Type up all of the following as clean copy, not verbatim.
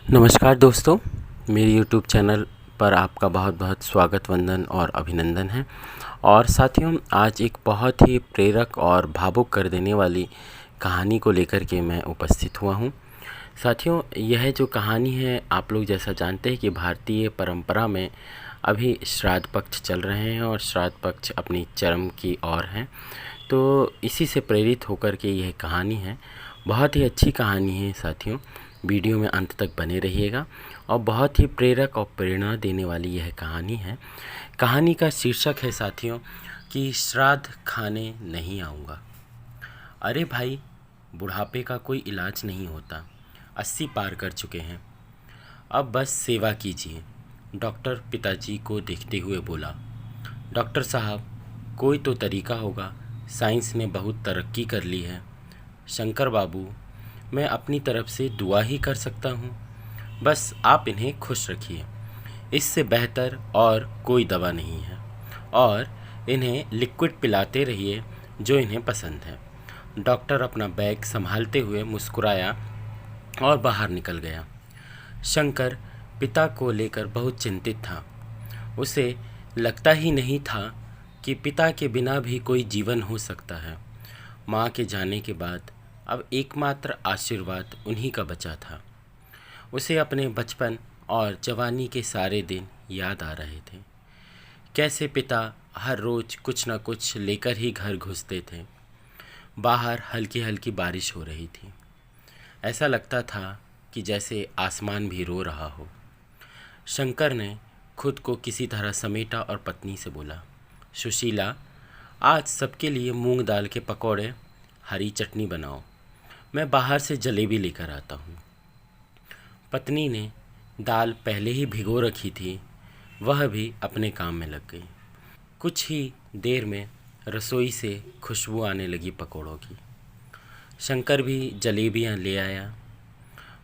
नमस्कार दोस्तों, मेरे यूट्यूब चैनल पर आपका बहुत बहुत स्वागत, वंदन और अभिनंदन है। और साथियों, आज एक बहुत ही प्रेरक और भावुक कर देने वाली कहानी को लेकर के मैं उपस्थित हुआ हूँ। साथियों, यह जो कहानी है, आप लोग जैसा जानते हैं कि भारतीय परंपरा में अभी श्राद्ध पक्ष चल रहे हैं और श्राद्ध पक्ष अपनी चरम की ओर हैं। तो इसी से प्रेरित होकर के यह कहानी है। बहुत ही अच्छी कहानी है साथियों, वीडियो में अंत तक बने रहिएगा। और बहुत ही प्रेरक और प्रेरणा देने वाली यह कहानी है। कहानी का शीर्षक है साथियों कि श्राद्ध खाने नहीं आऊँगा। अरे भाई, बुढ़ापे का कोई इलाज नहीं होता, 80 पार कर चुके हैं, अब बस सेवा कीजिए, डॉक्टर पिताजी को देखते हुए बोला। डॉक्टर साहब, कोई तो तरीका होगा, साइंस ने बहुत तरक्की कर ली है। शंकर बाबू, मैं अपनी तरफ से दुआ ही कर सकता हूँ, बस आप इन्हें खुश रखिए, इससे बेहतर और कोई दवा नहीं है। और इन्हें लिक्विड पिलाते रहिए जो इन्हें पसंद है। डॉक्टर अपना बैग संभालते हुए मुस्कुराया और बाहर निकल गया। शंकर पिता को लेकर बहुत चिंतित था। उसे लगता ही नहीं था कि पिता के बिना भी कोई जीवन हो सकता है। माँ के जाने के बाद अब एकमात्र आशीर्वाद उन्हीं का बचा था। उसे अपने बचपन और जवानी के सारे दिन याद आ रहे थे। कैसे पिता हर रोज़ कुछ न कुछ लेकर ही घर घुसते थे। बाहर हल्की हल्की बारिश हो रही थी। ऐसा लगता था कि जैसे आसमान भी रो रहा हो। शंकर ने खुद को किसी तरह समेटा और पत्नी से बोला, सुशीला, आज सबके लिए मूंग दाल के पकौड़े, हरी चटनी बनाओ, मैं बाहर से जलेबी लेकर आता हूँ। पत्नी ने दाल पहले ही भिगो रखी थी, वह भी अपने काम में लग गई। कुछ ही देर में रसोई से खुशबू आने लगी पकौड़ों की। शंकर भी जलेबियाँ ले आया।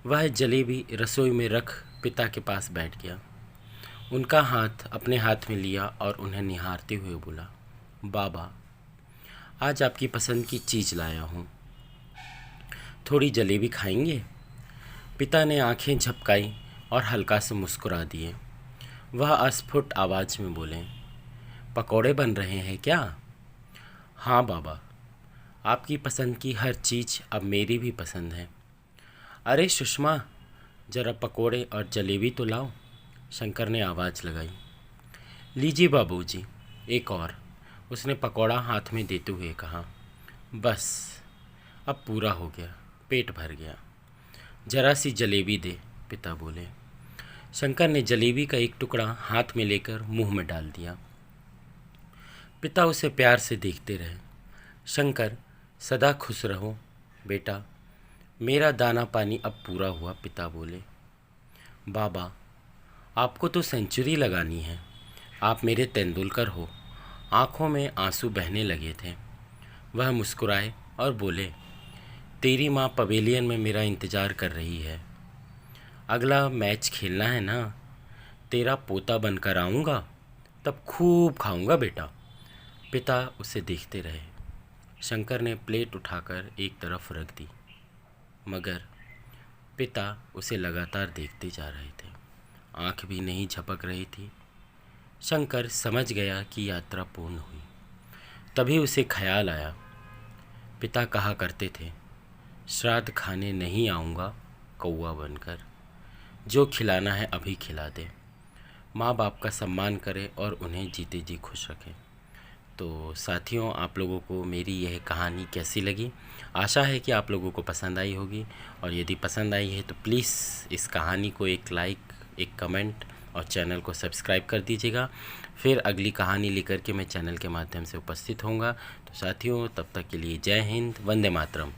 वह जलेबी रसोई में रख पिता के पास बैठ गया। उनका हाथ अपने हाथ में लिया और उन्हें निहारते हुए बोला, बाबा, आज आपकी पसंद की चीज़ लाया हूँ, थोड़ी जलेबी खाएंगे? पिता ने आंखें झपकाई और हल्का से मुस्कुरा दिए। वह अस्फुट आवाज़ में बोले, पकौड़े बन रहे हैं क्या? हाँ बाबा, आपकी पसंद की हर चीज़ अब मेरी भी पसंद है। अरे सुषमा, ज़रा पकौड़े और जलेबी तो लाओ, शंकर ने आवाज़ लगाई। लीजिए बाबूजी, एक और, उसने पकौड़ा हाथ में देते हुए कहा। बस, अब पूरा हो गया, पेट भर गया, जरा सी जलेबी दे, पिता बोले। शंकर ने जलेबी का एक टुकड़ा हाथ में लेकर मुंह में डाल दिया। पिता उसे प्यार से देखते रहे। शंकर, सदा खुश रहो बेटा, मेरा दाना पानी अब पूरा हुआ, पिता बोले। बाबा, आपको तो सेंचुरी लगानी है, आप मेरे तेंदुलकर हो। आँखों में आंसू बहने लगे थे। वह मुस्कुराए और बोले, तेरी माँ पवेलियन में मेरा इंतज़ार कर रही है। अगला मैच खेलना है ना, तेरा पोता बनकर आऊँगा, तब खूब खाऊँगा बेटा। पिता उसे देखते रहे। शंकर ने प्लेट उठाकर एक तरफ रख दी, मगर पिता उसे लगातार देखते जा रहे थे। आँख भी नहीं झपक रही थी। शंकर समझ गया कि यात्रा पूर्ण हुई। तभी उसे ख्याल आया, पिता कहा करते थे, श्राद्ध खाने नहीं आऊँगा कौवा बनकर, जो खिलाना है अभी खिला दे। माँ बाप का सम्मान करे और उन्हें जीते जी खुश रखें। तो साथियों, आप लोगों को मेरी यह कहानी कैसी लगी? आशा है कि आप लोगों को पसंद आई होगी। और यदि पसंद आई है तो प्लीज़ इस कहानी को एक लाइक, एक कमेंट और चैनल को सब्सक्राइब कर दीजिएगा। फिर अगली कहानी लेकर के मैं चैनल के माध्यम से उपस्थित होऊंगा। तो साथियों, तब तक के लिए जय हिंद, वंदे मातरम।